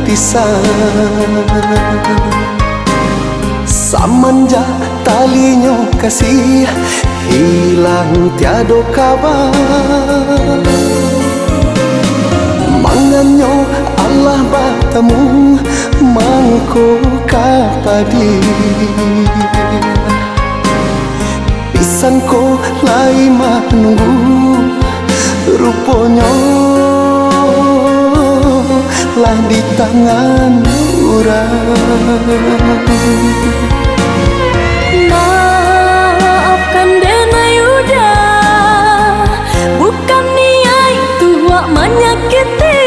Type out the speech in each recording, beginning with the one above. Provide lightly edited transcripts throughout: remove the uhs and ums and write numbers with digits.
baptisan. Semenjak talinya kasih hilang tiada kabar, manganyo Allah bertemu mangko kapadi. Pisan ko lai menunggu rupanya lah di tangan urang. Maafkan Dena Yuda, bukan niat tua menyakiti,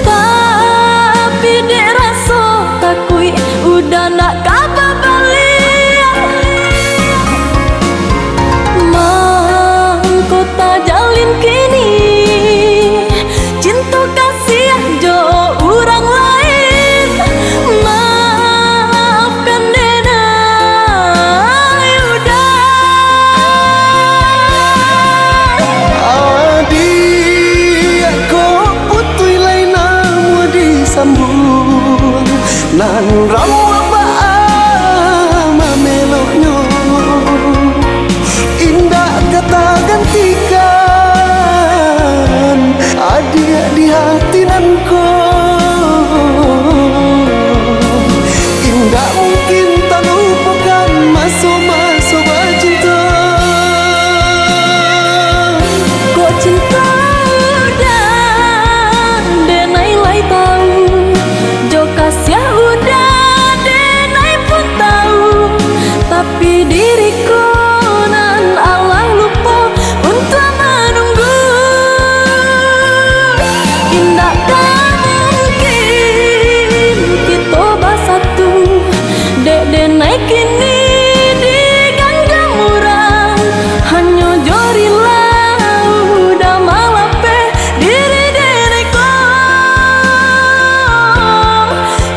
tapi dek rasa takui udah nak kabar balik. Mangkota jalin kini cinta kasih jo orang lain. Maafkan Dena Yuda. Adik ko putui lain namu disambung nan rawa baama meloknya indah kata gantikan adik di hati nanko. Indah mungkin tak lupakan masa-masa bercinta. Kok cinta udah Denai lai tahu, jo kasih udah Denai pun tahu, tapi diriku nan Allah lupa untuk menunggu. Indakkah mungkin kita bersatu, dek Denai kini diganggam murah, hanya jorilah udah malape diri Denai ko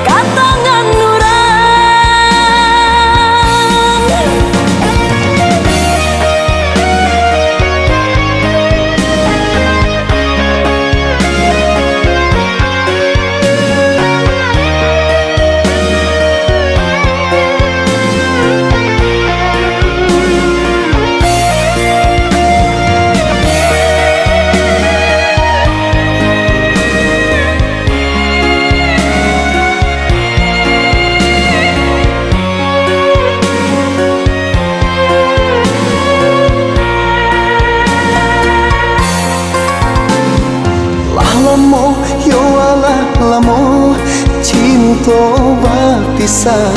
katangan urang. Lamo yo ala lamo cinta baptisan.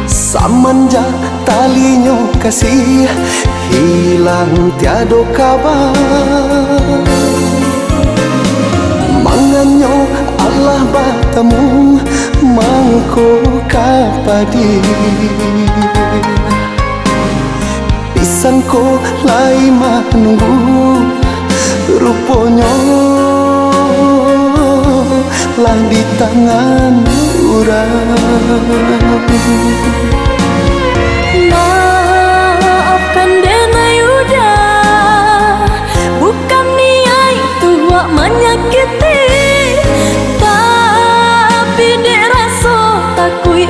Semenjak talinya kasih hilang tiada kabar, manganyo Allah bertemu mangko kapadi. Pisan ko lai menunggu rupanya lah di tangan urang. Maafkan Dena Yuda, bukan niat tua menyakiti, tapi dek rasa takui